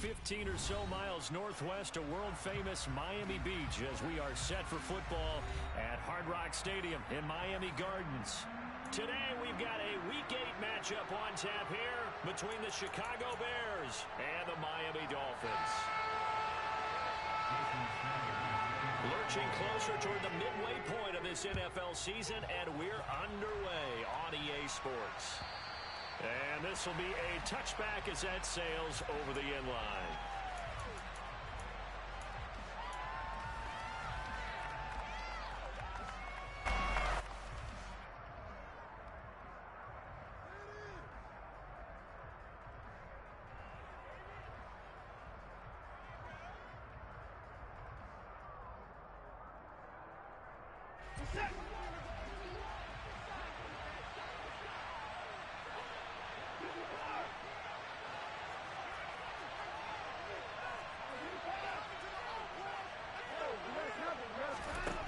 15 or so miles northwest of world-famous Miami Beach as we are set for football at Hard Rock Stadium in Miami Gardens. Today we've got a Week 8 matchup on tap here between the Chicago Bears and the Miami Dolphins. Lurching closer toward the midway point of this NFL season, and we're underway on EA Sports. And this will be a touchback as that sails over the end line.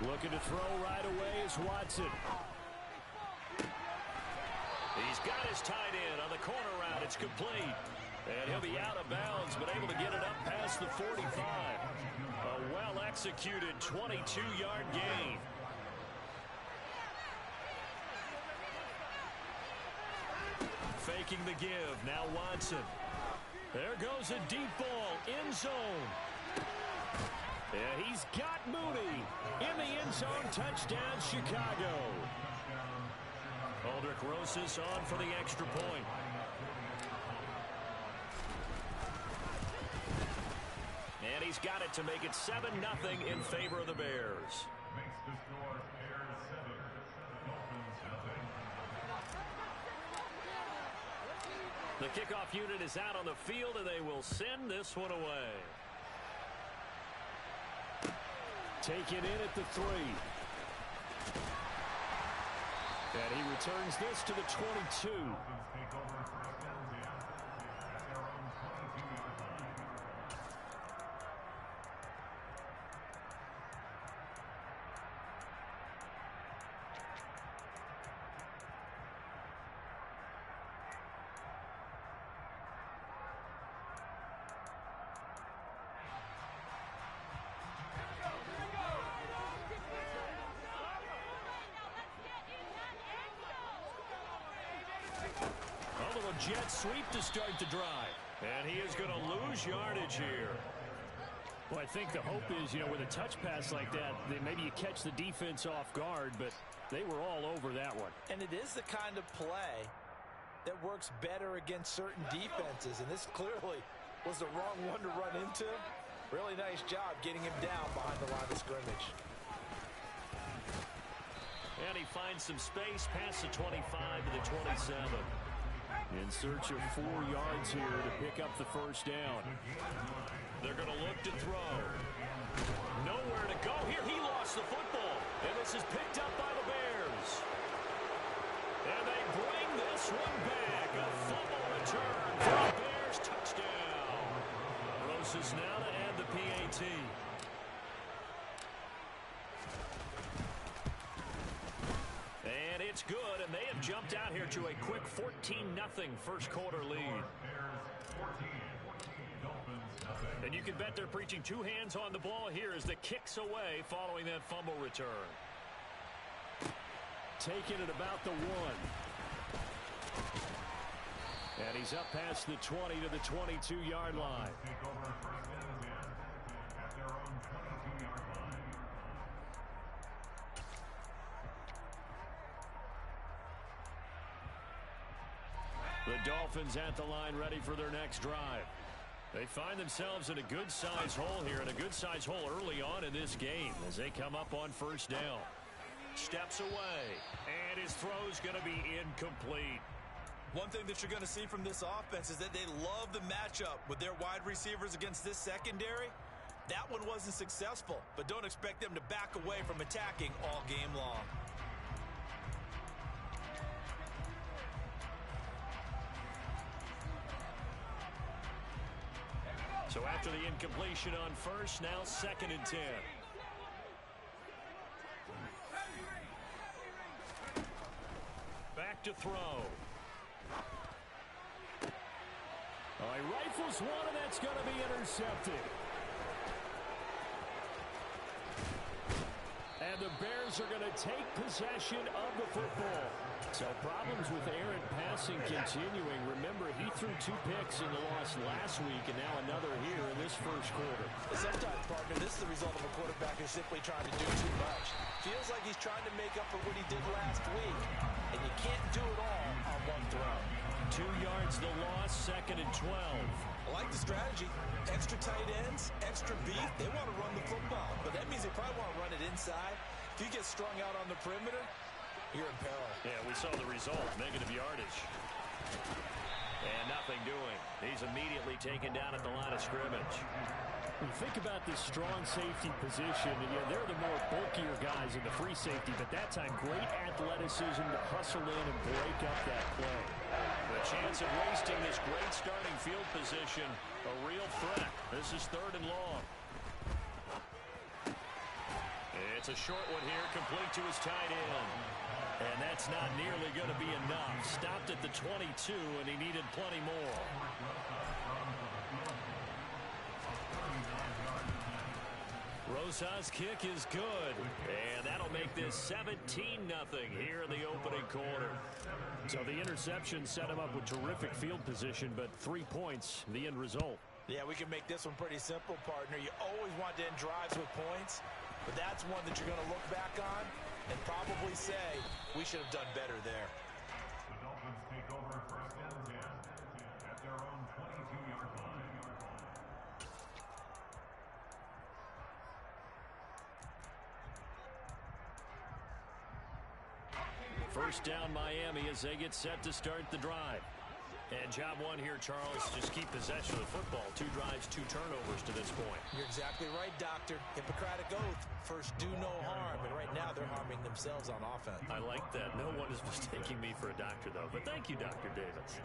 Looking to throw right away is Watson. He's got his tight end on the corner route. It's complete. And he'll be out of bounds, but able to get it up past the 45. A well-executed 22-yard gain. Faking the give. Now Watson. There goes a deep ball. End zone. Yeah, he's got Mooney in the end zone. Touchdown, Chicago. Aldrich Rosas on for the extra point. And he's got it to make it 7-0 in favor of the Bears. Makes the score Bears 7, Dolphins nothing. The kickoff unit is out on the field, and they will send this one away. Take it in at the 3. And he returns this to the 22. Jet sweep to start the drive. And he is going to lose yardage here. Well, I think the hope is, with a touch pass like that, maybe you catch the defense off guard, but they were all over that one. And it is the kind of play that works better against certain defenses, and this clearly was the wrong one to run into. Really nice job getting him down behind the line of scrimmage. And he finds some space past the 25 to the 27. In search of 4 yards here to pick up the first down. They're going to look to throw. Nowhere to go here. He lost the football. And this is picked up by the Bears. And they bring this one back. A fumble return for the Bears. Touchdown. Rosas now to add the PAT. And it's good, and they have jumped out here to a quick 14-0 first quarter lead. And you can bet they're preaching 2 hands on the ball here as the kick's away following that fumble return. Taking it about the 1. And he's up past the 20 to the 22-yard line. The Dolphins at the line ready for their next drive. They find themselves in a good-sized hole here, and a good-sized hole early on in this game as they come up on first down. Steps away, and his throw's going to be incomplete. One thing that you're going to see from this offense is that they love the matchup with their wide receivers against this secondary. That one wasn't successful, but don't expect them to back away from attacking all game long. So after the incompletion on first, now 2nd and 10. Back to throw. He rifles one, and that's going to be intercepted. And the Bears are going to take possession of the football. So problems with errant passing continuing. Remember, he threw 2 picks in the loss last week, and now another here in this first quarter. Sometimes, partner, this is the result of a quarterback who's simply trying to do too much. Feels like he's trying to make up for what he did last week, and you can't do it all on one throw. 2 yards the loss, 2nd and 12. I like the strategy. Extra tight ends, extra beef. They want to run the football, but that means they probably want to run it inside. If you get strung out on the perimeter, you're in peril. Yeah, we saw the result, negative yardage. And nothing doing. He's immediately taken down at the line of scrimmage. When you think about this strong safety position, they're the more bulkier guys in the free safety, but that time, great athleticism to hustle in and break up that play. The chance of wasting this great starting field position, a real threat. This is 3rd and long. It's a short one here, complete to his tight end. And that's not nearly going to be enough. Stopped at the 22, and he needed plenty more. Rosa's kick is good. And that'll make this 17-0 here in the opening quarter. So the interception set him up with terrific field position, but 3 points, the end result. Yeah, we can make this one pretty simple, partner. You always want to end drives with points, but that's one that you're going to look back on and probably say, we should have done better there. The Dolphins take over 1st and 10 at their own 22-yard line. First down Miami as they get set to start the drive. And job one here, Charles, just keep possession of the football. 2 drives, 2 turnovers to this point. You're exactly right, Doctor. Hippocratic oath. First, do no harm. And right now, they're harming themselves on offense. I like that. No one is mistaking me for a doctor, though. But thank you, Dr. Davis.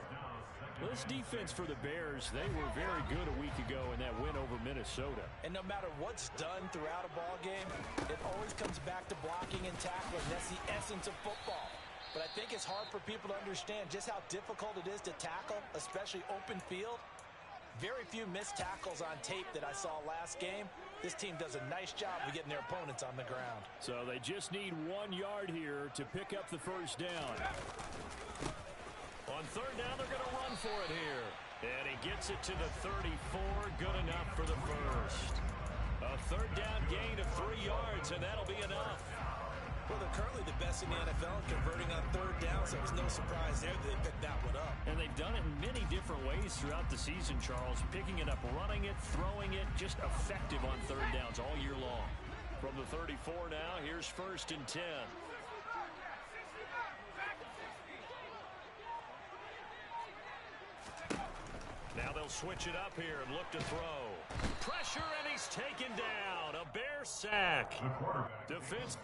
Well, this defense for the Bears, they were very good a week ago in that win over Minnesota. And no matter what's done throughout a ball game, it always comes back to blocking and tackling. That's the essence of football. But I think it's hard for people to understand just how difficult it is to tackle, especially open field. Very few missed tackles on tape that I saw last game. This team does a nice job of getting their opponents on the ground. So they just need 1 yard here to pick up the first down. On 3rd down, they're going to run for it here. And he gets it to the 34. Good enough for the first. A 3rd down gain of 3 yards, and that'll be enough. Well, they're currently the best in the NFL converting on 3rd down, so it's no surprise there that they picked that one up. And they've done it in many different ways throughout the season, Charles. Picking it up, running it, throwing it, just effective on 3rd downs all year long. From the 34 now, here's 1st and 10. Now they'll switch it up here and look to throw. Pressure, and he's taken down. A Bear sack. Defense.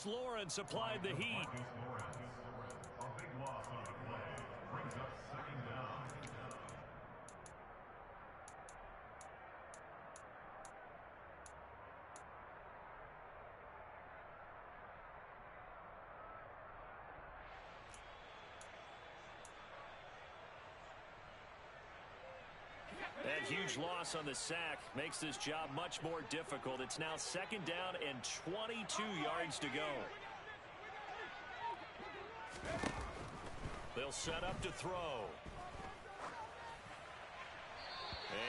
Lawrence applied the heat. A big loss on the play. Brings up 2nd down. That huge loss on the sack makes this job much more difficult. It's now 2nd down and 22 yards to go. They'll set up to throw.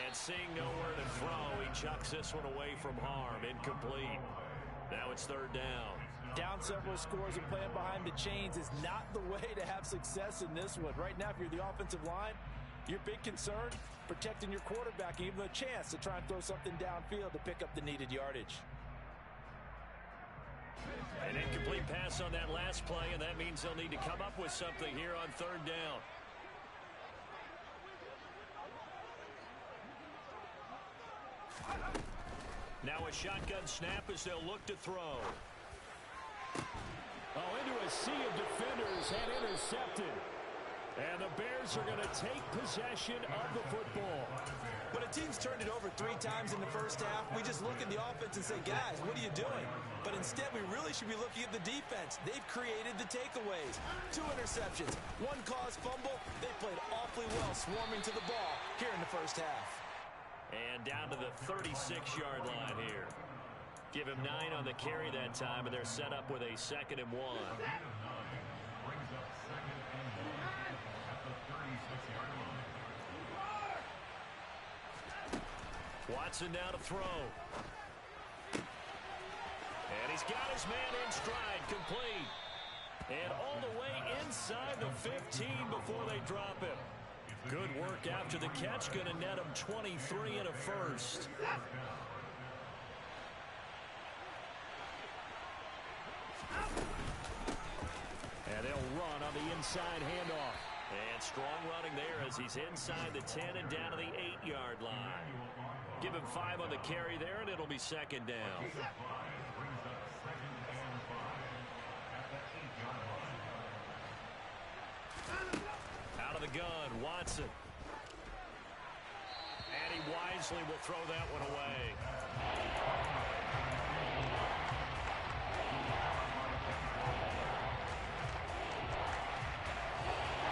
And seeing nowhere to throw, he chucks this one away from harm. Incomplete. Now it's 3rd down. Down several scores and playing behind the chains is not the way to have success in this one. Right now, if you're the offensive line, your big concern, protecting your quarterback, and even a chance to try and throw something downfield to pick up the needed yardage. An incomplete pass on that last play, and that means they'll need to come up with something here on 3rd down. Now a shotgun snap as they'll look to throw. Oh, into a sea of defenders and intercepted. And the Bears are going to take possession of the football. When a team's turned it over 3 times in the first half, we just look at the offense and say, guys, what are you doing? But instead, we really should be looking at the defense. They've created the takeaways. 2 interceptions, 1 caused fumble. They played awfully well swarming to the ball here in the first half. And down to the 36-yard line here. Give him 9 on the carry that time, and they're set up with a 2nd and 1. Watson now to throw. And he's got his man in stride, complete. And all the way inside the 15 before they drop him. Good work after the catch, going to net him 23 and a first. And they'll run on the inside handoff. And strong running there as he's inside the 10 and down to the 8-yard line. Give him 5 on the carry there, and it'll be 2nd down. Out of the gun, Watson. And he wisely will throw that one away.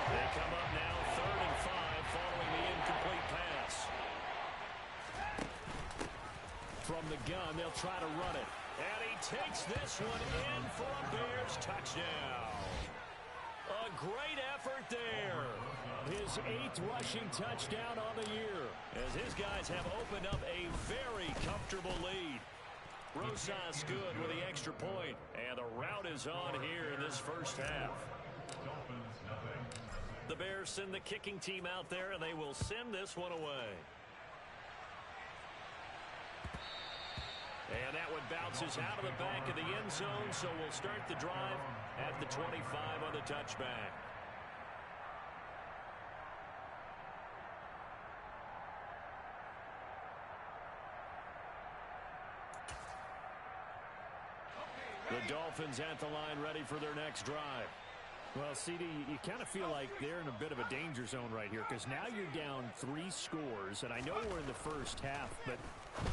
They come up now 3rd and 5 following the incomplete pass. From the gun, they'll try to run it. And he takes this one in for a Bears touchdown. A great effort there. His 8th rushing touchdown on the year, as his guys have opened up a very comfortable lead. Rosas good with the extra point, and the rout is on here in this first half. The Bears send the kicking team out there, and they will send this one away. And that one bounces out of the back of the end zone, so we'll start the drive at the 25 on the touchback. The Dolphins at the line ready for their next drive. Well, CD, you kind of feel like they're in a bit of a danger zone right here because now you're down 3 scores, and I know we're in the first half, but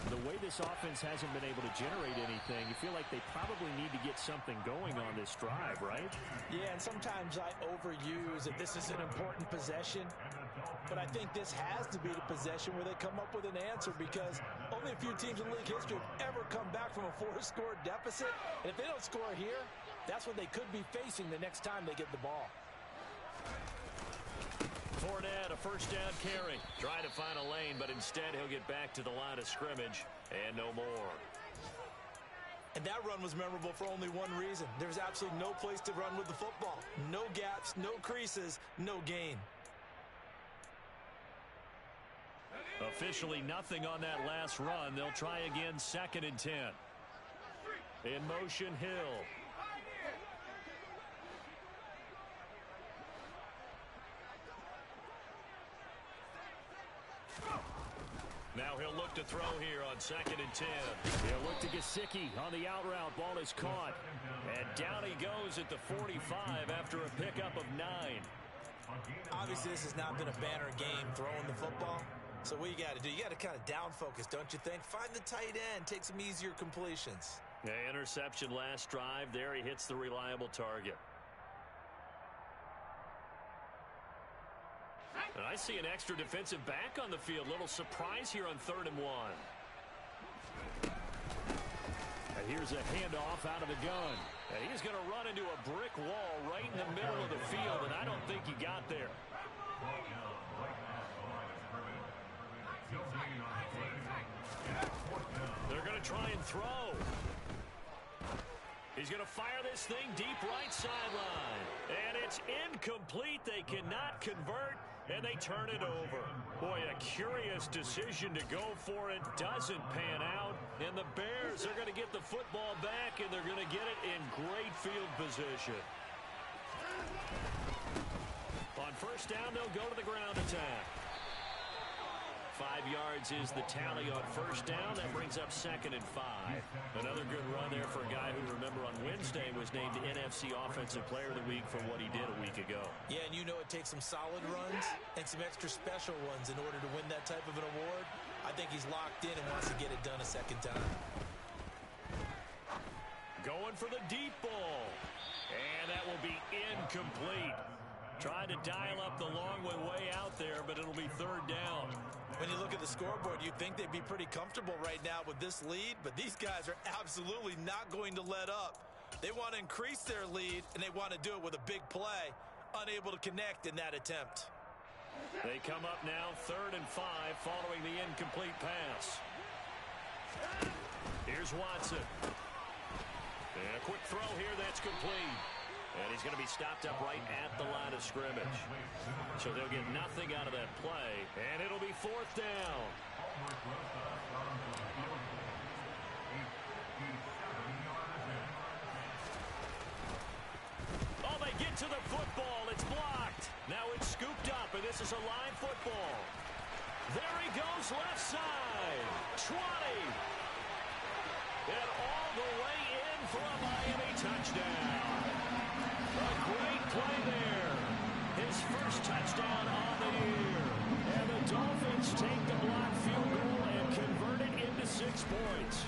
the way this offense hasn't been able to generate anything, you feel like they probably need to get something going on this drive, right? Yeah, and sometimes I overuse that this is an important possession, but I think this has to be the possession where they come up with an answer because only a few teams in league history have ever come back from a 4-score deficit, and if they don't score here, that's what they could be facing the next time they get the ball. Fournette, a first down carry. Trying to find a lane, but instead he'll get back to the line of scrimmage and no more. And that run was memorable for only one reason. There's absolutely no place to run with the football. No gaps, no creases, no gain. Officially nothing on that last run. They'll try again 2nd and 10. In motion, Hill. Now he'll look to throw here on 2nd and 10. He'll look to Gesicki on the out route. Ball is caught. And down he goes at the 45 after a pickup of 9. Obviously, this has not been a banner game throwing the football. So what you got to do, you got to kind of down focus, don't you think? Find the tight end, take some easier completions. Yeah, interception last drive. There he hits the reliable target. And I see an extra defensive back on the field. Little surprise here on 3rd and 1. And here's a handoff out of the gun. And he's going to run into a brick wall right in the middle of the field, and I don't think he got there. They're going to try and throw. He's going to fire this thing deep right sideline. And it's incomplete. They cannot convert, and they turn it over. Boy, a curious decision to go for it. Doesn't pan out. And the Bears are going to get the football back, and they're going to get it in great field position. On 1st down, they'll go to the ground attack. 5 yards is the tally on first down. That brings up 2nd and 5. Another good run there for a guy who, remember, on Wednesday was named NFC Offensive Player of the Week for what he did a week ago. Yeah, and you know it takes some solid runs and some extra special ones in order to win that type of an award. I think he's locked in and wants to get it done a second time. Going for the deep ball. And that will be incomplete. Trying to dial up the long way out there, but it'll be 3rd down. When you look at the scoreboard, you'd think they'd be pretty comfortable right now with this lead, but these guys are absolutely not going to let up. They want to increase their lead, and they want to do it with a big play. Unable to connect in that attempt. They come up now 3rd and 5 following the incomplete pass. Here's Watson. And a quick throw here that's complete. And he's going to be stopped up right at the line of scrimmage. So they'll get nothing out of that play. And it'll be 4th down. Oh, they get to the football. It's blocked. Now it's scooped up, and this is a line football. There he goes, left side. 20. And all the way in for a Miami touchdown. A great play there. His first touchdown on the year. And the Dolphins take the blocked field goal and convert it into 6 points.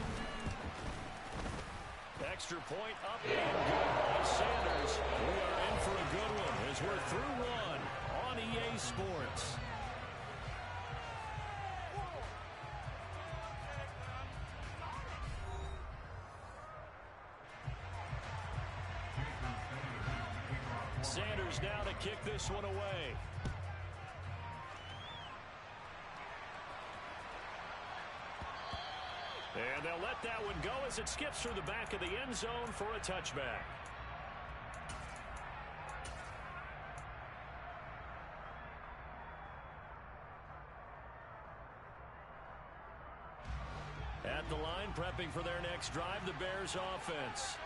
Extra point up and good by Sanders. We are in for a good one as we're through one on EA Sports. Sanders now to kick this one away. And they'll let that one go as it skips through the back of the end zone for a touchback. At the line, prepping for their next drive, the Bears offense.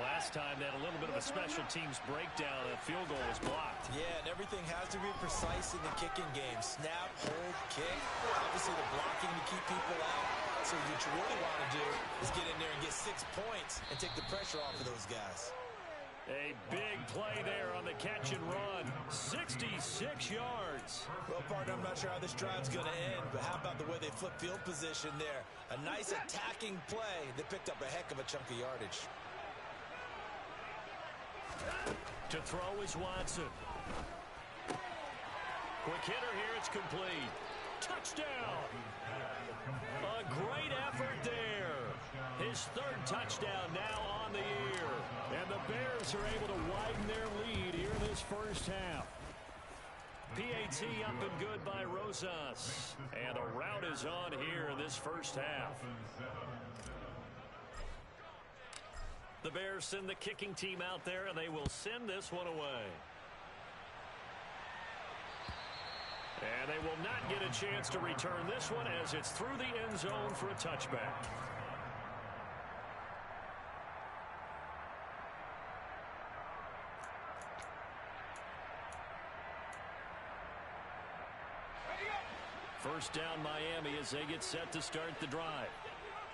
Last time they had a little bit of a special teams breakdown. The field goal was blocked. Yeah, and everything has to be precise in the kicking game. Snap, hold, kick. Obviously the blocking to keep people out. So what you really want to do is get in there and get 6 points and take the pressure off of those guys. A big play there on the catch and run. 66 yards. Well, partner, I'm not sure how this drive's going to end, but how about the way they flip field position there? A nice attacking play that picked up a heck of a chunk of yardage. To throw is Watson. Quick hitter here, it's complete. Touchdown! A great effort there. His 3rd touchdown now on the year. And the Bears are able to widen their lead here in this first half. PAT up and good by Rosas. And a rout is on here in this first half. The Bears send the kicking team out there, and they will send this one away. And they will not get a chance to return this one as it's through the end zone for a touchback. First down Miami as they get set to start the drive.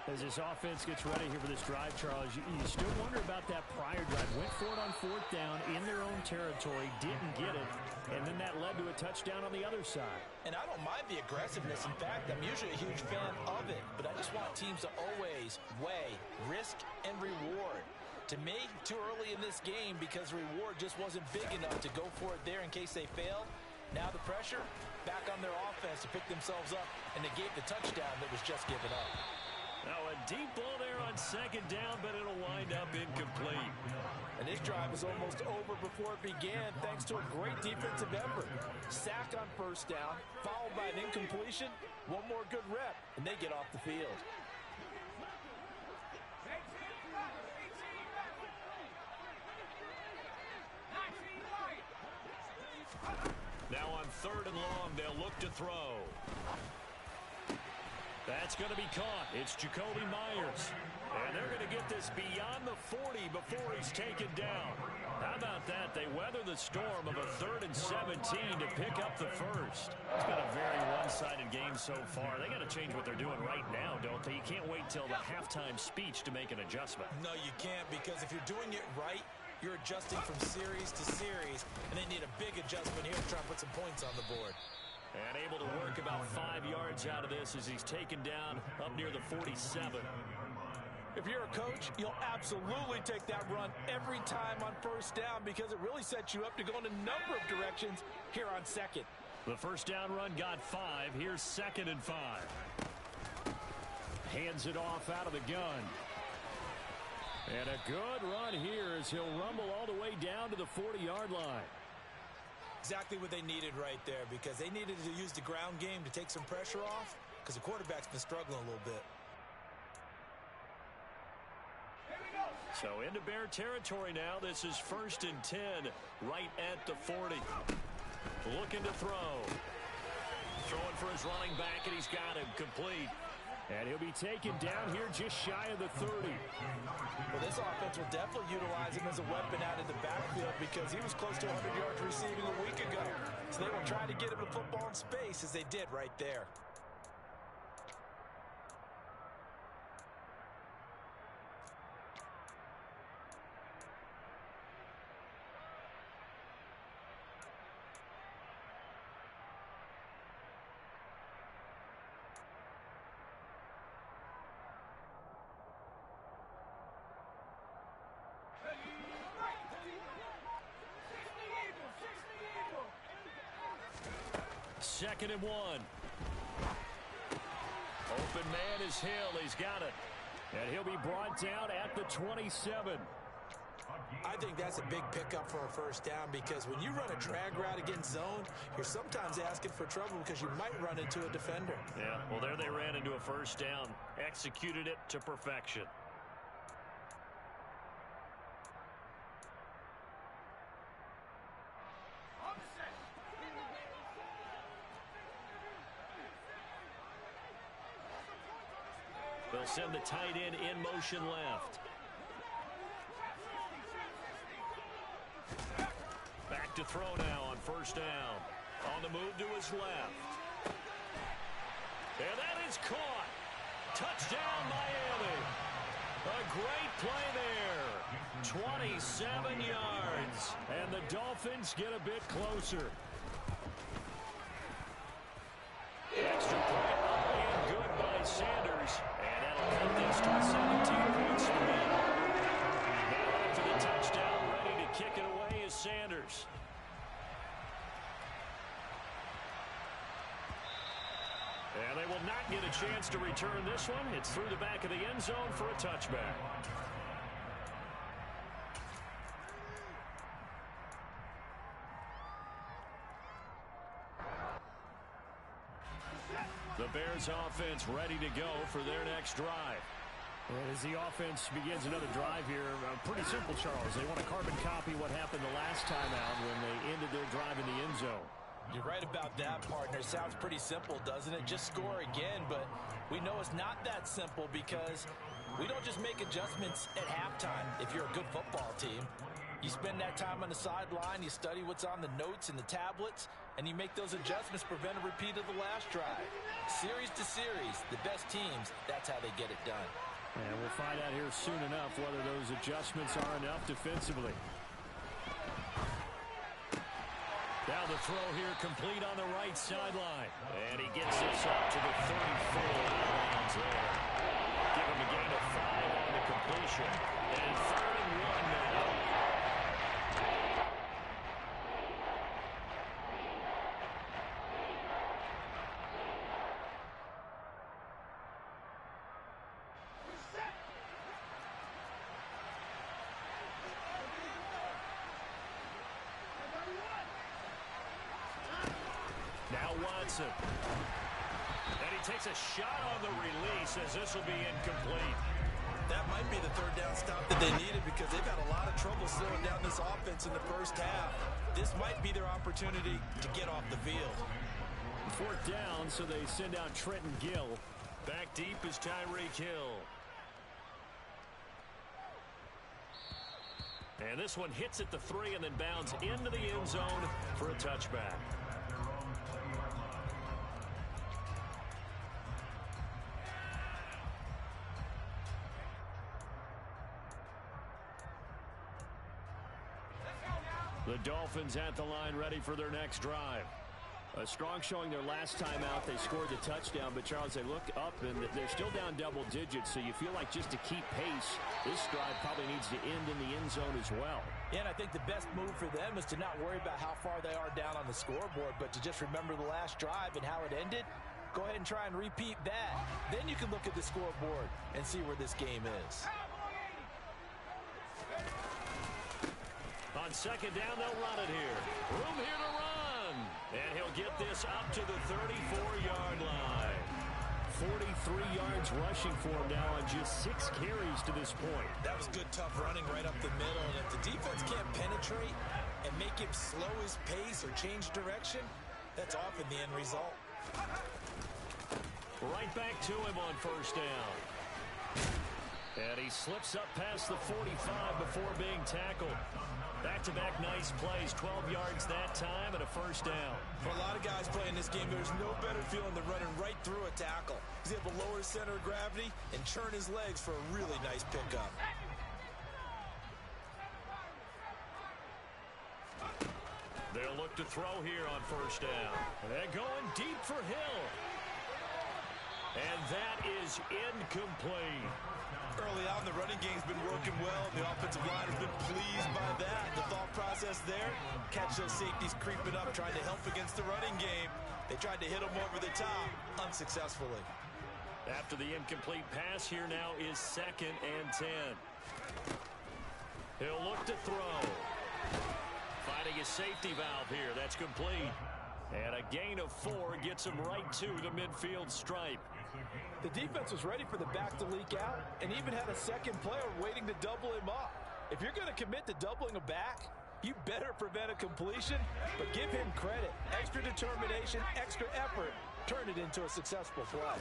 As this offense gets ready here for this drive, Charles, you still wonder about that prior drive. Went for it on 4th down in their own territory, didn't get it, and then that led to a touchdown on the other side. And I don't mind the aggressiveness. In fact, I'm usually a huge fan of it, but I just want teams to always weigh risk and reward. To me, too early in this game because reward just wasn't big enough to go for it there in case they failed. Now the pressure back on their offense to pick themselves up and negate the touchdown that was just given up. Now a deep ball there on 2nd down, but it'll wind up incomplete. And this drive was almost over before it began thanks to a great defensive effort. Sack on 1st down, followed by an incompletion. One more good rep, and they get off the field. Now on 3rd and long, they'll look to throw. That's going to be caught. It's Jacoby Myers. And they're going to get this beyond the 40 before he's taken down. how about that? They weather the storm of a 3rd and 17 to pick up the first. It's been a very one-sided game so far. They got to change what they're doing right now, don't they? You can't wait till the halftime speech to make an adjustment. No, you can't, because if you're doing it right, you're adjusting from series to series, and they need a big adjustment here to try and put some points on the board. And able to work about 5 yards out of this as he's taken down up near the 47. If you're a coach, you'll absolutely take that run every time on first down because it really sets you up to go in a number of directions here on second. The first down run got 5. Here's 2nd and 5. Hands it off out of the gun. And a good run here as he'll rumble all the way down to the 40-yard line. Exactly what they needed right there, because they needed to use the ground game to take some pressure off because the quarterback's been struggling a little bit. So into Bear territory now. This is 1st and 10 right at the 40. Looking to throw. Throwing for his running back, and he's got him complete. And he'll be taken down here just shy of the 30. Well, this offense will definitely utilize him as a weapon out of the backfield because he was close to 100 yards receiving a week ago. So they will try to get him the football in space as they did right there. Second and 1. Open man is Hill. He's got it. And he'll be brought down at the 27. I think that's a big pickup for a first down because when you run a drag route against zone, you're sometimes asking for trouble because you might run into a defender. Yeah, well, there they ran into a first down. Executed it to perfection. They'll send the tight end in motion left. Back to throw now on first down. On the move to his left. And that is caught. Touchdown, Miami. A great play there. 27 yards. And the Dolphins get a bit closer. Extra point up and good by Sanders. And that'll cut this to a 17-point swing. Now after the touchdown, ready to kick it away is Sanders. And they will not get a chance to return this one. It's through the back of the end zone for a touchback. The Bears offense ready to go for their next drive. And as the offense begins another drive here, pretty simple, Charles. They want to carbon copy what happened the last time out when they ended their drive in the end zone. You're right about that, partner. Sounds pretty simple, doesn't it? Just score again, but we know it's not that simple because we don't just make adjustments at halftime if you're a good football team. You spend that time on the sideline, you study what's on the notes and the tablets, and you make those adjustments to prevent a repeat of the last drive. Series to series, the best teams, that's how they get it done. And we'll find out here soon enough whether those adjustments are enough defensively. Now the throw here complete on the right sideline. And he gets this up to the 34 lines there. Give him a gain of 5 on the completion. And 3rd and 1 now. Now Watson. And he takes a shot on the release as this will be incomplete. That might be the third down stop that they needed because they've had a lot of trouble slowing down this offense in the first half. This might be their opportunity to get off the field. 4th down, so they send out Trenton Gill. Back deep is Tyreek Hill. And this one hits at the 3 and then bounds into the end zone for a touchback. The Dolphins at the line ready for their next drive. A strong showing their last time out. They scored the touchdown, but Charles, they look up and they're still down double digits, so you feel like just to keep pace, this drive probably needs to end in the end zone as well. Yeah, and I think the best move for them is to not worry about how far they are down on the scoreboard, but to just remember the last drive and how it ended. Go ahead and try and repeat that. Then you can look at the scoreboard and see where this game is. On second down, they'll run it here. Room here to run. And he'll get this up to the 34-yard line. 43 yards rushing for him now on just 6 carries to this point. That was good, tough running right up the middle. And if the defense can't penetrate and make him slow his pace or change direction, that's often the end result. Right back to him on first down. And he slips up past the 45 before being tackled. Back-to-back nice plays, 12 yards that time and a first down. For a lot of guys playing this game, there's no better feeling than running right through a tackle. He's able to lower his center of gravity and churn his legs for a really nice pickup. They'll look to throw here on first down. They're going deep for Hill. And that is incomplete. Early on, the running game's been working well. The offensive line has been pleased by that. The thought process there, catch those safeties creeping up, trying to help against the running game. They tried to hit them over the top, unsuccessfully. After the incomplete pass, here now is 2nd and 10. He'll look to throw. Finding a safety valve here. That's complete. And a gain of 4 gets him right to the midfield stripe. The defense was ready for the back to leak out and even had a second player waiting to double him up. If you're going to commit to doubling a back, you better prevent a completion, but give him credit. Extra determination, extra effort, turn it into a successful play.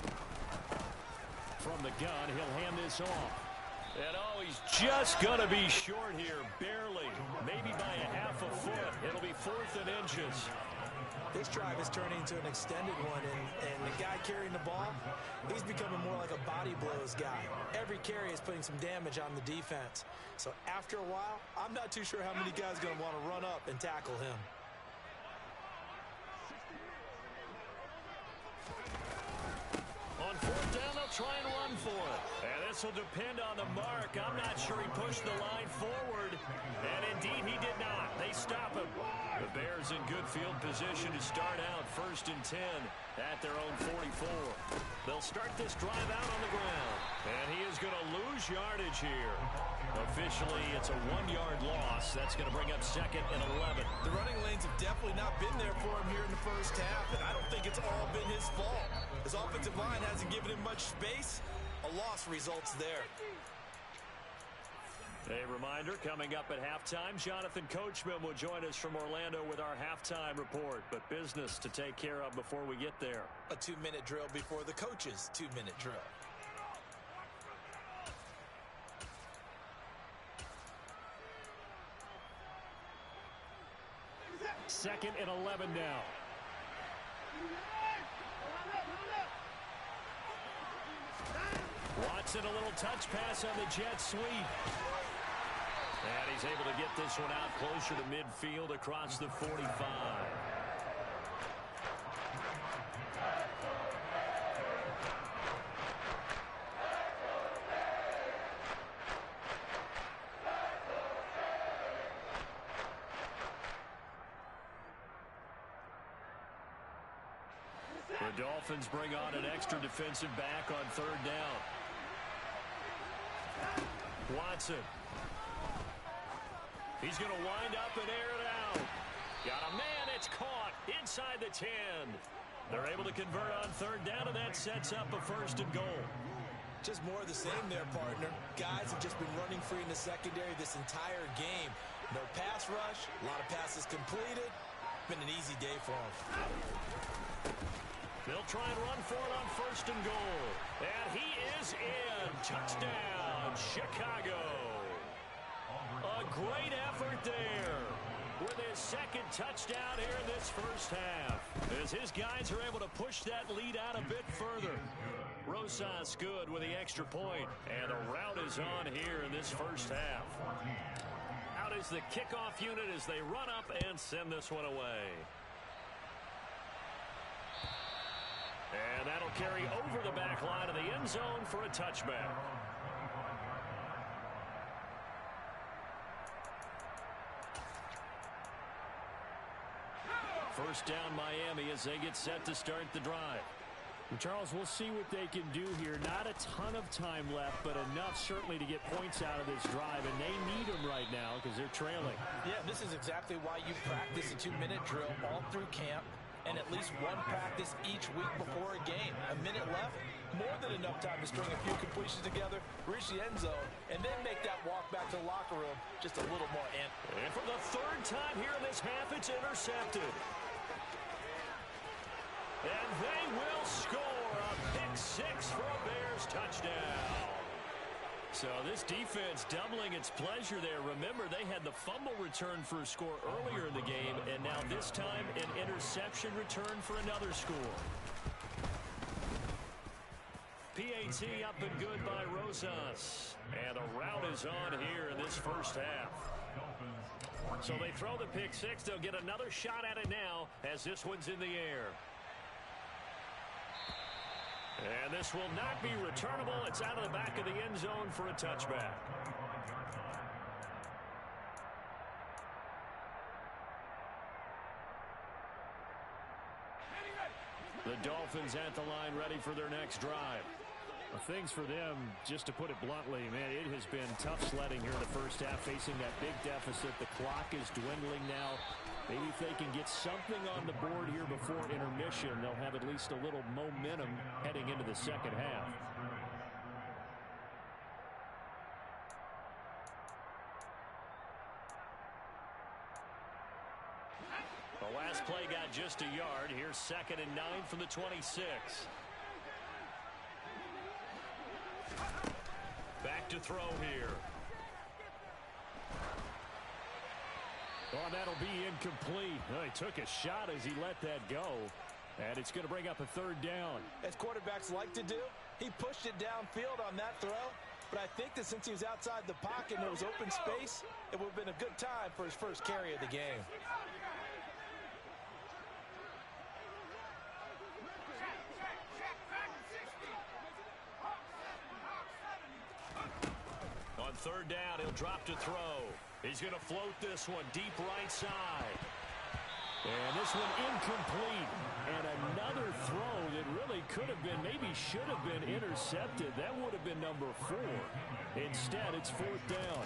From the gun, he'll hand this off. And oh, he's just going to be short here, barely, maybe by a half a foot. It'll be 4th and inches. This drive is turning into an extended one, and the guy carrying the ball, he's becoming more like a body blows guy. Every carry is putting some damage on the defense. So after a while, I'm not too sure how many guys are going to want to run up and tackle him. On 4th down, they'll try and run for it. And this will depend on the mark. I'm not sure he pushed the line forward. And indeed, he did not. They stop him. The Bears in good field position to start out 1st and 10 at their own 44. They'll start this drive out on the ground. And he is going to lose yardage here. Officially, it's a 1-yard loss. That's going to bring up 2nd and 11. The running lanes have definitely not been there for him here in the first half, and I don't think it's all been his fault. His offensive line hasn't given him much space. A loss results there. A reminder, coming up at halftime, Jonathan Coachman will join us from Orlando with our halftime report. But business to take care of before we get there. A 2-minute drill before the coach's 2-minute drill. Second and 11 now. Watson, a little touch pass on the jet sweep. And he's able to get this one out closer to midfield across the 45. The Dolphins bring on an extra defensive back on 3rd down. Watson. He's going to wind up and air it out. Got a man, it's caught inside the 10. They're able to convert on 3rd down, and that sets up a 1st and goal. Just more of the same there, partner. Guys have just been running free in the secondary this entire game. No pass rush, a lot of passes completed. Been an easy day for them. They'll try and run for it on 1st and goal. And he is in. Touchdown, Chicago. A great effort there with his second touchdown here in this first half, as his guys are able to push that lead out a bit further. Rosas good with the extra point, and the route is on here in this first half. Out is the kickoff unit as they run up and send this one away. And that'll carry over the back line of the end zone for a touchback. First down Miami as they get set to start the drive. And Charles, we'll see what they can do here. Not a ton of time left, but enough certainly to get points out of this drive, and they need them right now because they're trailing. Yeah, this is exactly why you practice a 2-minute drill all through camp and at least one practice each week before a game. A minute left, more than enough time to string a few completions together, reach the end zone, and then make that walk back to the locker room just a little more in. And for the third time here in this half, it's intercepted. And they will score a pick-6 for a Bears touchdown. So this defense doubling its pleasure there. Remember, they had the fumble return for a score earlier in the game, and now this time an interception return for another score. PAT up and good by Rosas. And a route is on here in this first half. So they throw the pick-6. They'll get another shot at it now as this one's in the air. And this will not be returnable. It's out of the back of the end zone for a touchback. The Dolphins at the line ready for their next drive. Well, things for them, just to put it bluntly, man, it has been tough sledding here in the first half, facing that big deficit. The clock is dwindling now. Maybe if they can get something on the board here before intermission, they'll have at least a little momentum heading into the second half. The last play got just a yard. Here's 2nd and 9 from the 26. Back to throw here. Oh, that'll be incomplete. Oh, he took a shot as he let that go. And it's going to bring up a 3rd down. As quarterbacks like to do, he pushed it downfield on that throw. But I think that since he was outside the pocket and there was open space, it would have been a good time for his first carry of the game. On 3rd down, he'll drop to throw. He's going to float this one deep right side. And this one incomplete. And another throw that really could have been, maybe should have been intercepted. That would have been number 4. Instead, it's 4th down.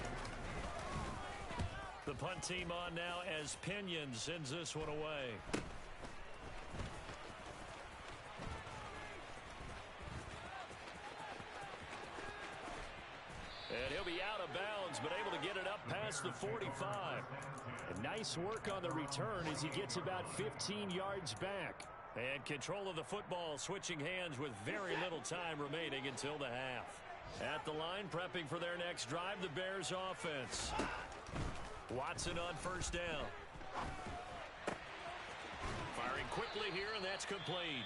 The punt team on now as Pinion sends this one away. And he'll be out of bounds, but able to get it up past the 45. And nice work on the return as he gets about 15 yards back. And control of the football switching hands with very little time remaining until the half. At the line, prepping for their next drive, the Bears offense. Watson on 1st down. Firing quickly here, and that's complete.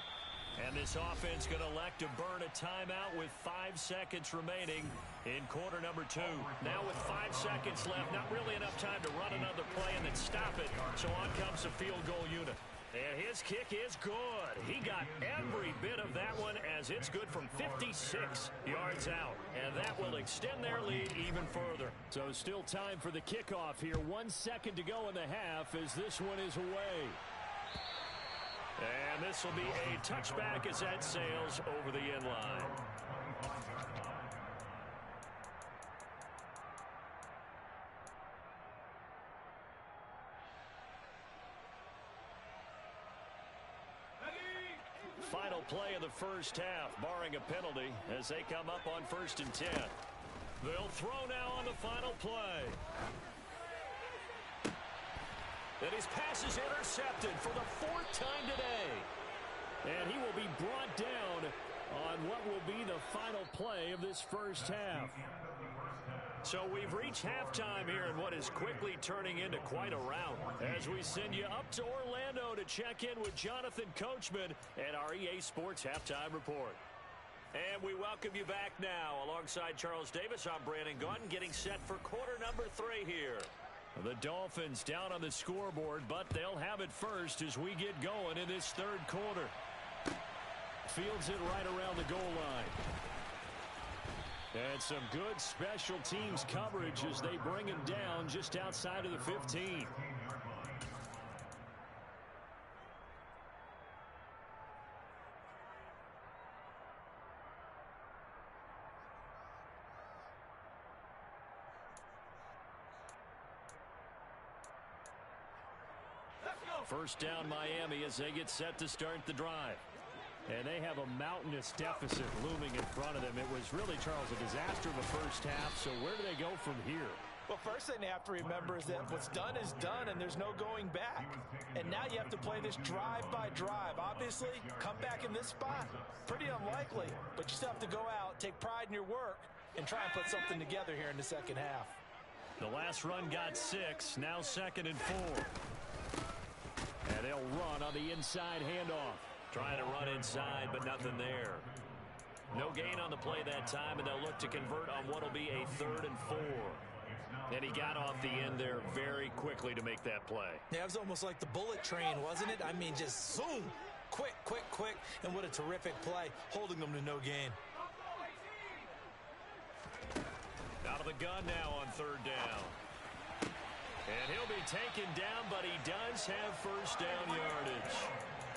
And this offense going to elect to burn a timeout with 5 seconds remaining in quarter number 2. Now with 5 seconds left, not really enough time to run another play and then stop it. So on comes the field goal unit. And his kick is good. He got every bit of that one as it's good from 56 yards out. And that will extend their lead even further. So still time for the kickoff here. 1 second to go in the half as this one is away. And this will be a touchback as that sails over the end line. Final play of the first half, barring a penalty, as they come up on 1st and 10. They'll throw now on the final play. And his pass is intercepted for the 4th time today. And he will be brought down on what will be the final play of this first half. So we've reached halftime here in what is quickly turning into quite a rout as we send you up to Orlando to check in with Jonathan Coachman and our EA Sports Halftime Report. And we welcome you back now. Alongside Charles Davis, I'm Brandon Gaudin, getting set for quarter number 3 here. The Dolphins down on the scoreboard, but they'll have it first as we get going in this third quarter. Fields it right around the goal line. And some good special teams coverage as they bring him down just outside of the 15. First down Miami as they get set to start the drive. And they have a mountainous deficit looming in front of them. It was really, Charles, a disaster of the first half. So where do they go from here? Well, first thing they have to remember is that what's done is done and there's no going back. And now you have to play this drive by drive. Obviously, come back in this spot, pretty unlikely. But you still have to go out, take pride in your work, and try and put something together here in the second half. The last run got 6, now 2nd and 4. And they'll run on the inside handoff. Trying to run inside, but nothing there. No gain on the play that time, and they'll look to convert on what will be a 3rd and 4. And he got off the end there very quickly to make that play. Yeah, it was almost like the bullet train, wasn't it? I mean, just zoom. Quick, quick, quick. And what a terrific play, holding them to no gain. Out of the gun now on 3rd down. And he'll be taken down, but he does have first down yardage.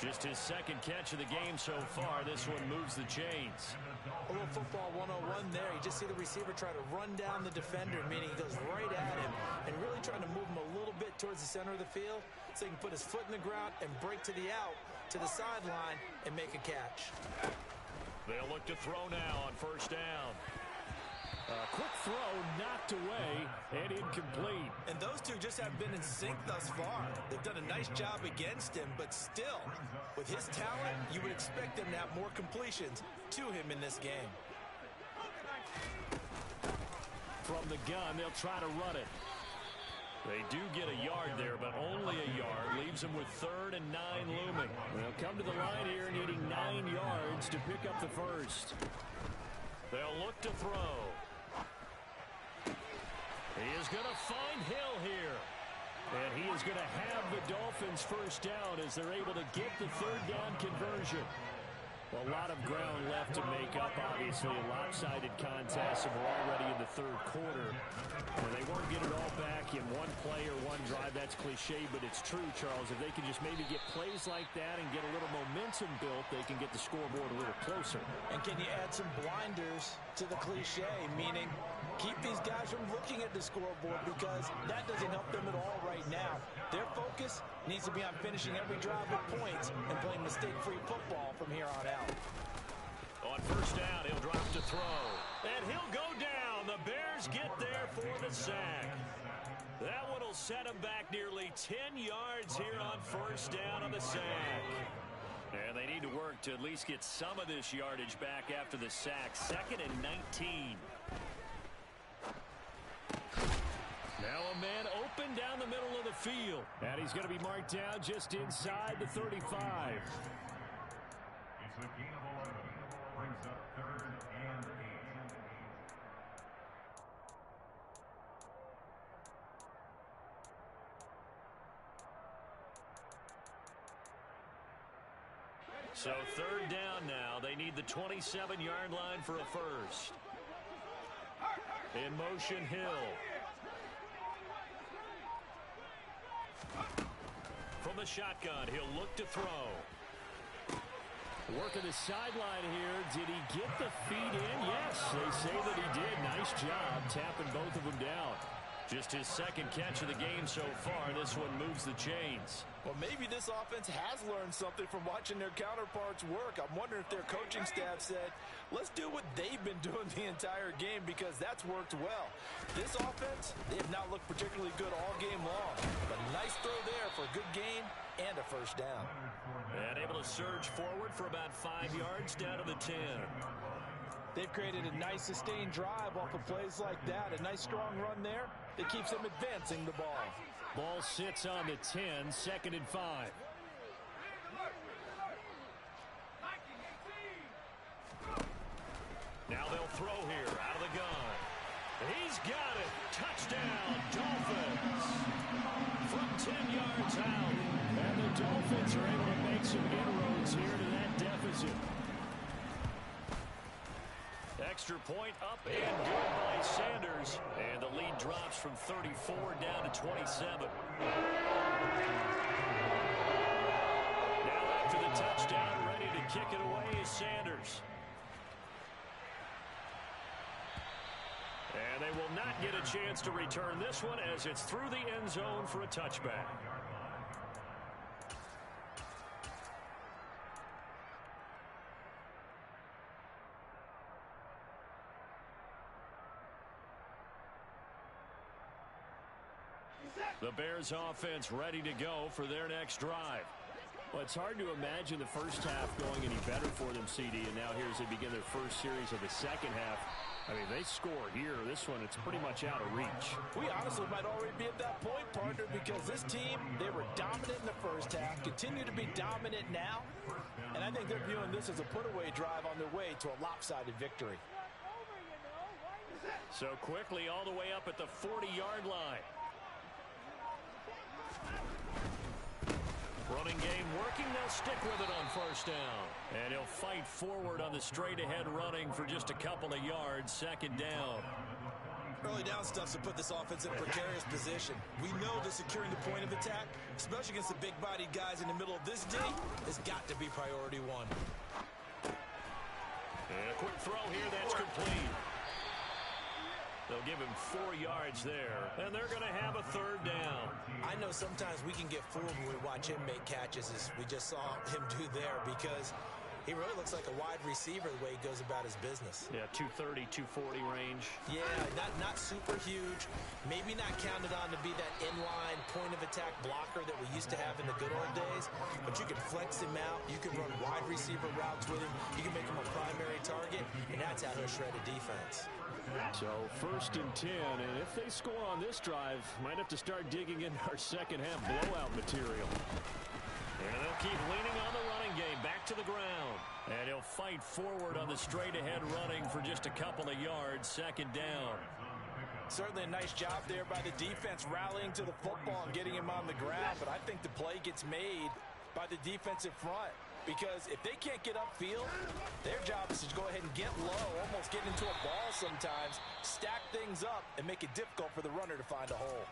Just his 2nd catch of the game so far. This one moves the chains. A little football 101 there. You just see the receiver try to run down the defender, meaning he goes right at him and really trying to move him a little bit towards the center of the field so he can put his foot in the ground and break to the out, to the sideline, and make a catch. They'll look to throw now on 1st down. A quick throw knocked away and incomplete. And those two just haven't been in sync thus far. They've done a nice job against him, but still, with his talent, you would expect them to have more completions to him in this game. From the gun, they'll try to run it. They do get a yard there, but only a yard. Leaves them with 3rd and 9 looming. They'll come to the line here needing 9 yards to pick up the first. They'll look to throw. He is going to find Hill here. And he is going to have the Dolphins first down as they're able to get the 3rd down conversion. A lot of ground left to make up, obviously, a lopsided contest, and we're already in the 3rd quarter. And they won't get it all back in one play or one drive. That's cliche, but it's true, Charles. If they can just maybe get plays like that and get a little momentum built, they can get the scoreboard a little closer. And can you add some blinders to the cliche, meaning keep these guys from looking at the scoreboard because that doesn't help them at all right now. Their focus needs to be on finishing every drive with points and playing mistake-free football from here on out. On 1st down, he'll drop to throw. And he'll go down. The Bears get there for the sack. That one will set him back nearly 10 yards here on 1st down on the sack. And they need to work to at least get some of this yardage back after the sack. 2nd and 19. Now a man open down the middle of the field. And he's going to be marked down just inside the 35. It's a gain of 11. Brings up 3rd and 8. So 3rd down now. They need the 27-yard line for a first. In motion, Hill. From the shotgun, he'll look to throw. Working the sideline here. Did he get the feet in? Yes, they say that he did. Nice job tapping both of them down. Just his 2nd catch of the game so far. This one moves the chains. Well, maybe this offense has learned something from watching their counterparts work. I'm wondering if their coaching staff said, let's do what they've been doing the entire game because that's worked well. This offense, they have not looked particularly good all game long. But nice throw there for a good gain and a first down. And able to surge forward for about 5 yards down to the 10. They've created a nice sustained drive off of plays like that. A nice strong run there that keeps them advancing the ball. Ball sits on the 10, 2nd and 5. Now they'll throw here out of the gun. He's got it. Touchdown, Dolphins. From 10 yards out. And the Dolphins are able to make some inroads here to that deficit. Extra point up and good by Sanders. And the lead drops from 34 down to 27. Now after the touchdown, ready to kick it away is Sanders. And they will not get a chance to return this one as it's through the end zone for a touchback. The Bears offense ready to go for their next drive. Well, it's hard to imagine the first half going any better for them, CD, and now here as they begin their first series of the second half. I mean, they score here. This one, it's pretty much out of reach. We honestly might already be at that point, partner, because this team, they were dominant in the first half, continue to be dominant now, and I think they're viewing this as a put-away drive on their way to a lopsided victory. So quickly all the way up at the 40-yard line. Running game working. They'll stick with it on first down. And he'll fight forward on the straight-ahead running for just a couple of yards. 2nd down. Early down stuff to put this offense in a precarious position. We know that securing the point of attack, especially against the big-bodied guys in the middle of this D, has got to be priority one. And a quick throw here. That's complete. They'll give him 4 yards there, and they're going to have a 3rd down. I know sometimes we can get fooled when we watch him make catches, as we just saw him do there, because he really looks like a wide receiver the way he goes about his business. Yeah, 230, 240 range. Yeah, not super huge. Maybe not counted on to be that inline point-of-attack blocker that we used to have in the good old days, but you can flex him out. You can run wide receiver routes with him. You can make him a primary target, and that's how he'll shred a defense. So 1st and 10, and if they score on this drive, might have to start digging into our second half blowout material. And they'll keep leaning on the running game, back to the ground. And he'll fight forward on the straight-ahead running for just a couple of yards. 2nd down. Certainly a nice job there by the defense rallying to the football and getting him on the ground, but I think the play gets made by the defensive front. Because if they can't get upfield, their job is to go ahead and get low, almost get into a ball sometimes, stack things up, and make it difficult for the runner to find a hole.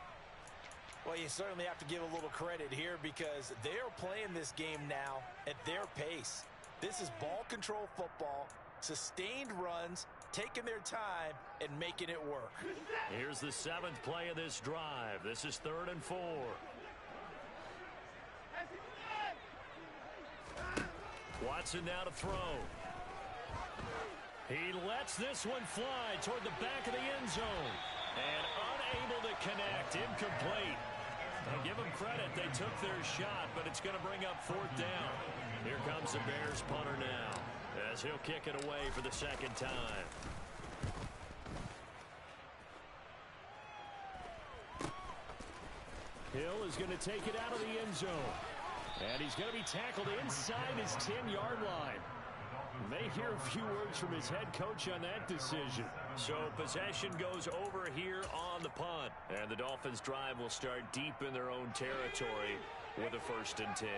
Well, you certainly have to give a little credit here because they're playing this game now at their pace. This is ball control football, sustained runs, taking their time, and making it work. Here's the 7th play of this drive. This is 3rd and 4. Watson now to throw. He lets this one fly toward the back of the end zone. And unable to connect. Incomplete. I'll give them credit. They took their shot, but it's going to bring up 4th down. Here comes the Bears punter now, as he'll kick it away for the 2nd time. Hill is going to take it out of the end zone. And he's going to be tackled inside his 10-yard line. May hear a few words from his head coach on that decision. So possession goes over here on the punt. And the Dolphins' drive will start deep in their own territory with a 1st and 10.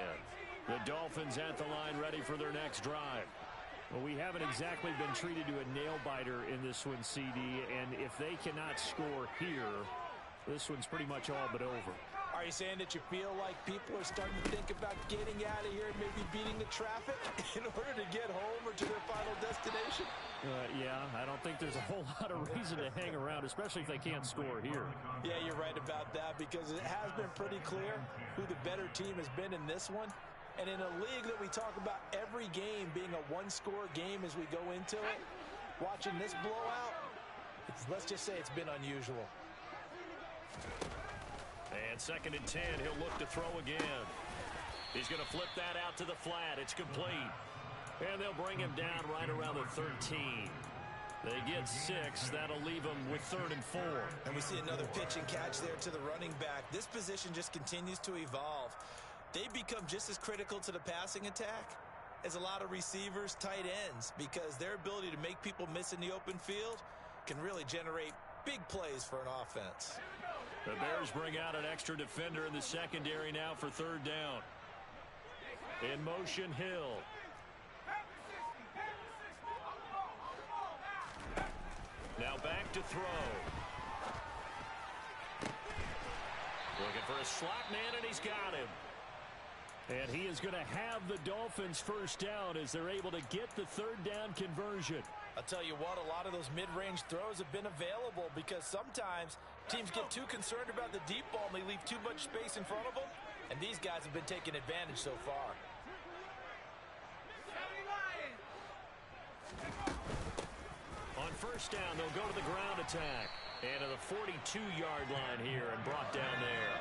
The Dolphins at the line ready for their next drive. Well, we haven't exactly been treated to a nail-biter in this one, CD. And if they cannot score here, this one's pretty much all but over. Are you saying that you feel like people are starting to think about getting out of here and maybe beating the traffic in order to get home or to their final destination? Yeah, I don't think there's a whole lot of reason to hang around, especially if they can't score here. Yeah, you're right about that because it has been pretty clear who the better team has been in this one. And in a league that we talk about every game being a one-score game as we go into it, watching this blowout, let's just say it's been unusual. And 2nd and 10, he'll look to throw again. He's going to flip that out to the flat. It's complete. And they'll bring him down right around the 13. They get 6. That'll leave them with 3rd and 4. And we see another pitch and catch there to the running back. This position just continues to evolve. They become just as critical to the passing attack as a lot of receivers, tight ends, because their ability to make people miss in the open field can really generate big plays for an offense. The Bears bring out an extra defender in the secondary now for 3rd down. In motion, Hill. Now back to throw. Looking for a slot man, and he's got him. And he is going to have the Dolphins first down as they're able to get the 3rd down conversion. I'll tell you what, a lot of those mid-range throws have been available because sometimes teams get too concerned about the deep ball and they leave too much space in front of them. And these guys have been taking advantage so far. On first down, they'll go to the ground attack. And to the 42-yard line here and brought down there.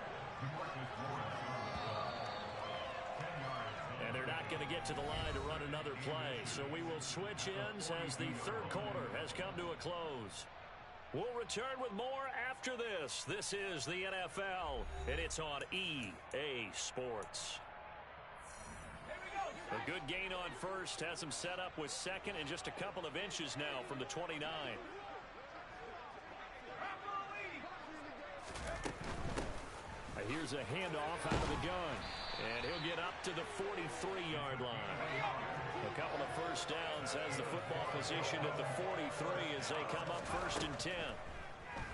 And they're not going to get to the line to run another play. So we will switch ends as the 3rd quarter has come to a close. We'll return with more after this. This is the NFL, and it's on EA Sports. A good gain on first has him set up with 2nd and just a couple of inches now from the 29. Here's a handoff out of the gun. And he'll get up to the 43-yard line. A couple of first downs has the football position at the 43 as they come up 1st and 10.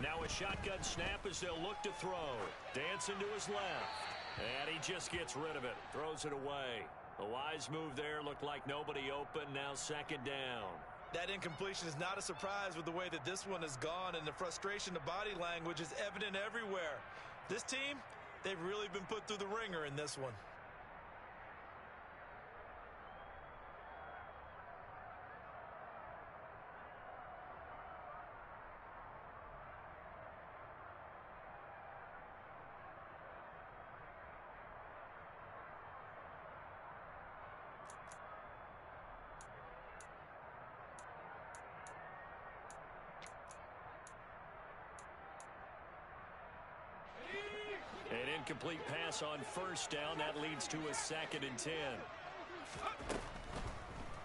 Now a shotgun snap as they'll look to throw. Dancing to his left. And he just gets rid of it. Throws it away. A wise move there. Looked like nobody open. Now 2nd down. That incompletion is not a surprise with the way that this one has gone, and the frustration, the body language is evident everywhere. This team, they've really been put through the ringer in this one. An incomplete pass on first down. That leads to a 2nd and 10.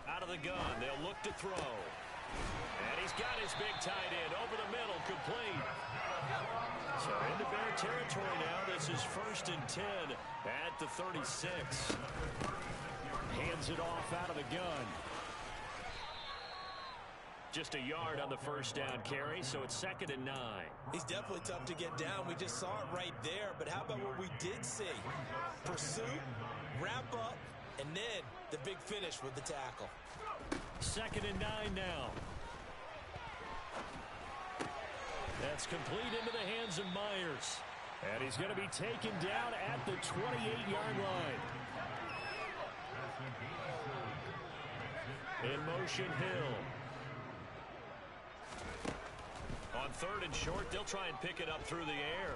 Out of the gun. They'll look to throw. And he's got his big tight end over the middle. Complete. So into Bear territory now. This is 1st and 10 at the 36. Hands it off out of the gun. Just a yard on the first down carry, so it's 2nd and 9. He's definitely tough to get down. We just saw it right there. But how about what we did see? Pursuit, wrap up, and then the big finish with the tackle. 2nd and 9 now. That's complete into the hands of Myers. And he's going to be taken down at the 28-yard line. In motion, Hill. On 3rd and short, they'll try and pick it up through the air.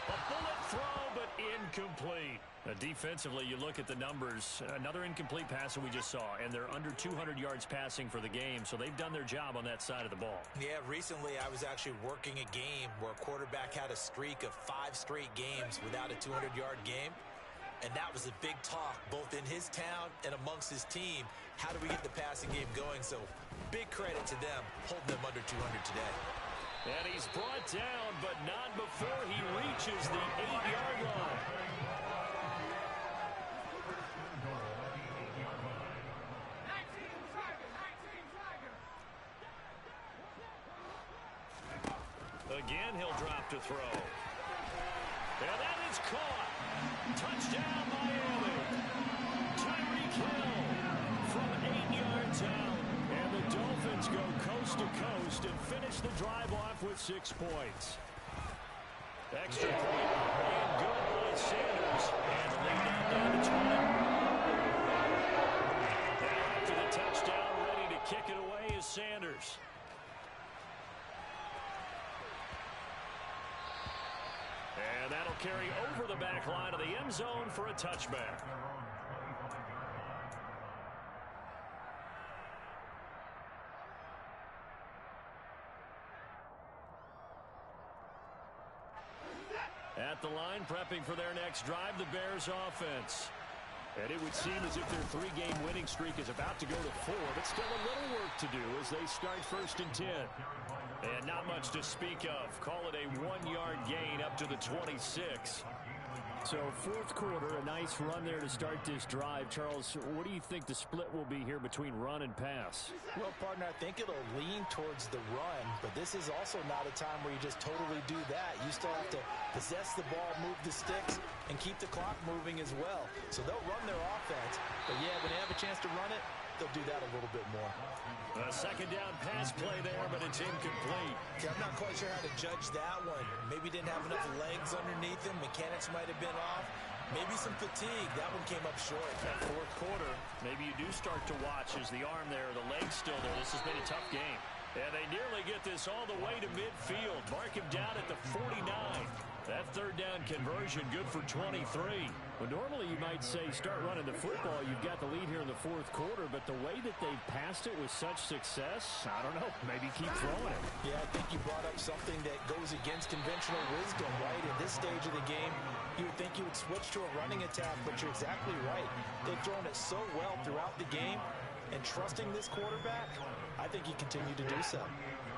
A bullet throw, but incomplete. Defensively, you look at the numbers. Another incomplete pass that we just saw, and they're under 200 yards passing for the game, so they've done their job on that side of the ball. Yeah, recently I was actually working a game where a quarterback had a streak of 5 straight games without a 200-yard game. And that was a big talk, both in his town and amongst his team. How do we get the passing game going? So big credit to them, holding them under 200 today. And he's brought down, but not before he reaches the 8-yard line. Again, he'll drop to throw. And that is caught. Touchdown, Miami. Tyreek Hill from 8 yards out. And the Dolphins go coast to coast and finish the drive off with 6 points. Extra point and good by Sanders. And the lead now down to 20. Now after the touchdown, ready to kick it away is Sanders. And that'll carry over the back line of the end zone for a touchback. At the line, prepping for their next drive, the Bears offense. And it would seem as if their three-game winning streak is about to go to 4, but still a little work to do as they start 1st and 10. And not much to speak of. Call it a 1-yard gain up to the 26. So 4th quarter, a nice run there to start this drive. Charles, what do you think the split will be here between run and pass? Well, partner, I think it'll lean towards the run, but this is also not a time where you just totally do that. You still have to possess the ball, move the sticks, and keep the clock moving as well. So they'll run their offense, but yeah, when they have a chance to run it, they'll do that a little bit more. A second down pass play there, but it's incomplete. Yeah, I'm not quite sure how to judge that one. Maybe didn't have enough legs underneath him. Mechanics might have been off. Maybe some fatigue. That one came up short. That 4th quarter, maybe you do start to watch as the arm there, the leg's still there. This has been a tough game. And they nearly get this all the way to midfield. Mark him down at the 49. That 3rd down conversion good for 23. Well, normally you might say start running the football. You've got the lead here in the 4th quarter, but the way that they've passed it with such success, I don't know, maybe keep throwing it. Yeah, I think you brought up something that goes against conventional wisdom, right? At this stage of the game, you would think you would switch to a running attack, but you're exactly right. They've thrown it so well throughout the game, and trusting this quarterback, I think you continue to do so.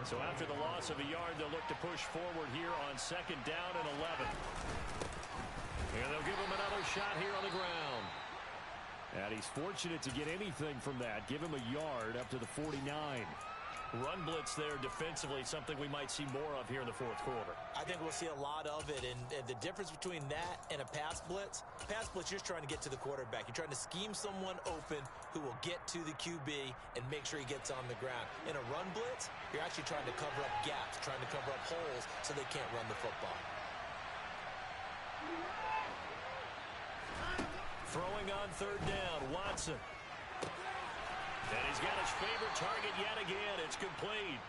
So after the loss of a yard, they'll look to push forward here on 2nd down and 11. And they'll give him another shot here on the ground. And he's fortunate to get anything from that. Give him a yard up to the 49. Run blitz there defensively, something we might see more of here in the 4th quarter. I think we'll see a lot of it, and the difference between that and a pass blitz, you're just trying to get to the quarterback. You're trying to scheme someone open who will get to the QB and make sure he gets on the ground. In a run blitz, you're actually trying to cover up gaps, trying to cover up holes so they can't run the football. Throwing on 3rd down, Watson. And he's got his favorite target yet again. It's complete.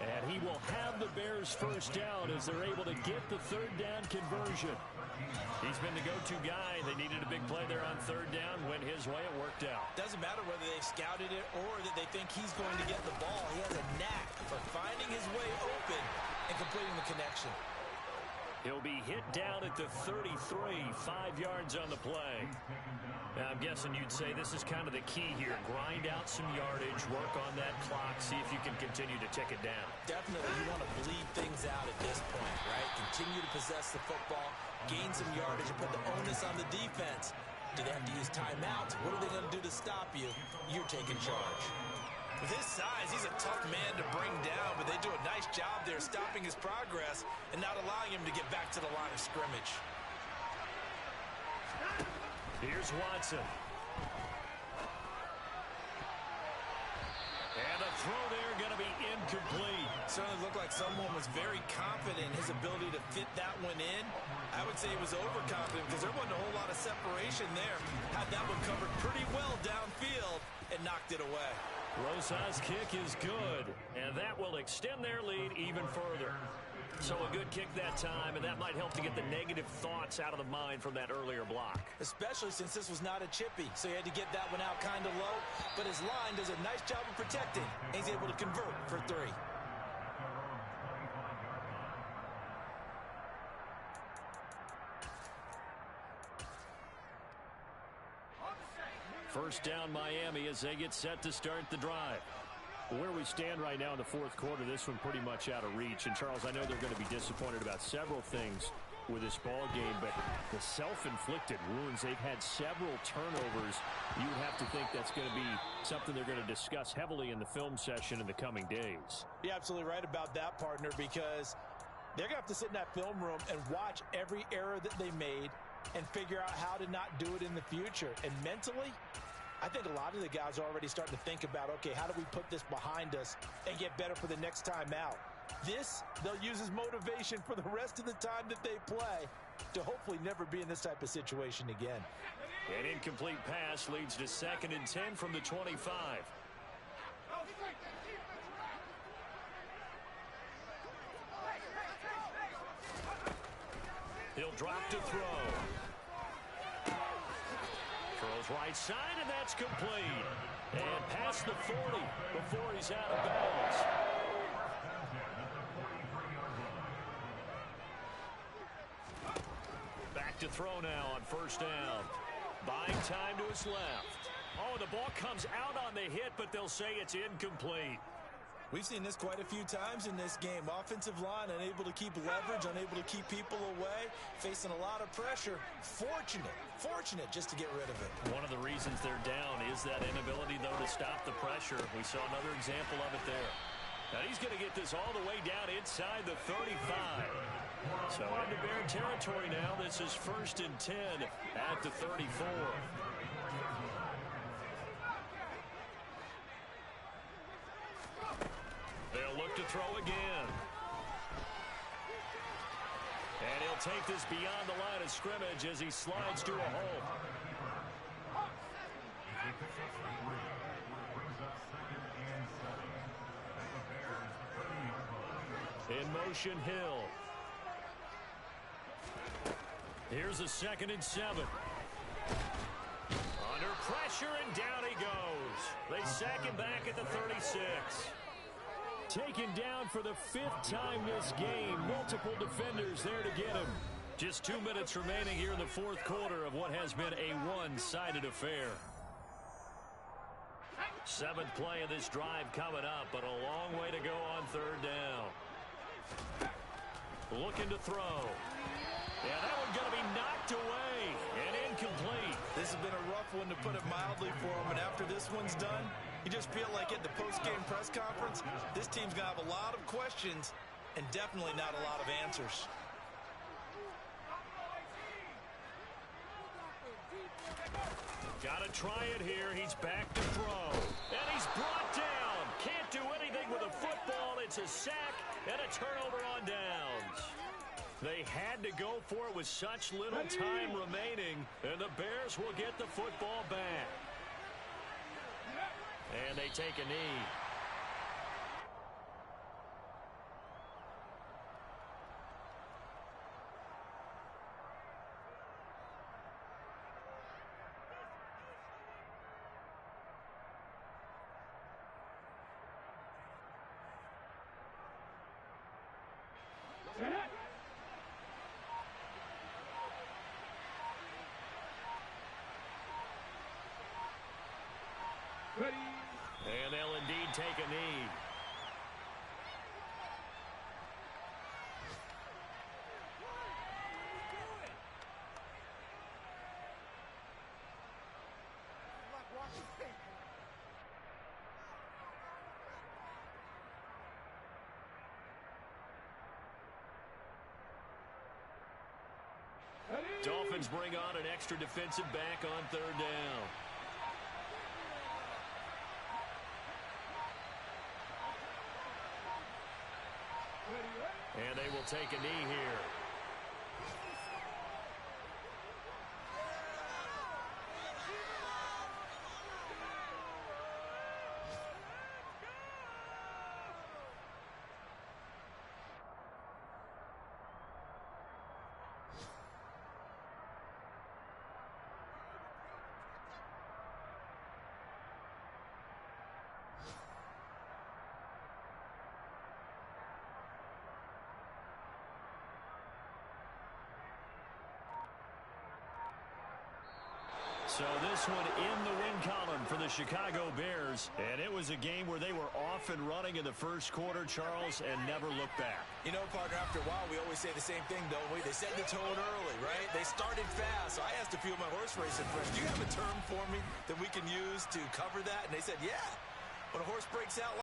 And he will have the Bears 1st down as they're able to get the 3rd down conversion. He's been the go-to guy. They needed a big play there on 3rd down. Went his way. It worked out. Doesn't matter whether they've scouted it or that they think he's going to get the ball. He has a knack for finding his way open and completing the connection. He'll be hit down at the 33, 5 yards on the play. Now, I'm guessing you'd say this is kind of the key here. Grind out some yardage, work on that clock, see if you can continue to tick it down. Definitely, you want to bleed things out at this point, right? Continue to possess the football, gain some yardage, and put the onus on the defense. Do they have to use timeouts? What are they going to do to stop you? You're taking charge. With his size, he's a tough man to bring down, but they do a nice job there stopping his progress and not allowing him to get back to the line of scrimmage. Here's Watson. And a throw there going to be incomplete. Certainly looked like someone was very confident in his ability to fit that one in. I would say he was overconfident because there wasn't a whole lot of separation there. Had that one covered pretty well downfield and knocked it away. Rosa's kick is good, and that will extend their lead even further. So a good kick that time, and that might help to get the negative thoughts out of the mind from that earlier block. Especially since this was not a chippy, so he had to get that one out kind of low. But his line does a nice job of protecting, and he's able to convert for 3. First down Miami as they get set to start the drive. Where we stand right now in the 4th quarter, this one pretty much out of reach. And, Charles, I know they're going to be disappointed about several things with this ball game, but the self-inflicted wounds, they've had several turnovers. You would have to think that's going to be something they're going to discuss heavily in the film session in the coming days. You're absolutely right about that, partner, because they're going to have to sit in that film room and watch every error that they made and figure out how to not do it in the future. And mentally, I think a lot of the guys are already starting to think about, okay, how do we put this behind us and get better for the next time out? This, they'll use as motivation for the rest of the time that they play to hopefully never be in this type of situation again. An incomplete pass leads to 2nd and 10 from the 25. He'll drop to throw. Throws right side, and that's complete. And past the 40 before he's out of bounds. throw now on first down. Buying time to his left. Oh, the ball comes out on the hit, but they'll say it's incomplete. We've seen this quite a few times in this game. Offensive line unable to keep leverage, unable to keep people away, facing a lot of pressure. Fortunate just to get rid of it. One of the reasons they're down is that inability, though, to stop the pressure. We saw another example of it there. Now he's going to get this all the way down inside the 35. So into Bear territory now. This is 1st and 10 at the 34. They'll look to throw again. And he'll take this beyond the line of scrimmage as he slides to a hole. In motion, Hill. Here's a 2nd and 7. Under pressure, and down he goes. They sack him back at the 36. Taken down for the 5th time this game. Multiple defenders there to get him. Just 2 minutes remaining here in the 4th quarter of what has been a one-sided affair. 7th play of this drive coming up, but a long way to go on 3rd down. Looking to throw. Yeah, that one's going to be knocked away and incomplete. This has been a rough one, to put it mildly, for him. And after this one's done, you just feel like at the post-game press conference, this team's going to have a lot of questions and definitely not a lot of answers. Got to try it here. He's back to throw. And he's brought down. Can't do anything with a football. It's a sack and a turnover on downs. They had to go for it with such little time remaining, and the Bears will get the football back. And they take a knee. And they'll indeed take a knee. Dolphins bring on an extra defensive back on 3rd down. And they will take a knee here. So this one in the win column for the Chicago Bears. And it was a game where they were off and running in the 1st quarter, Charles, and never looked back. You know, partner, after a while, we always say the same thing, don't we? They set the tone early, right? They started fast. So I asked a few of my horse racing friends, do you have a term for me that we can use to cover that? And they said, yeah. When a horse breaks out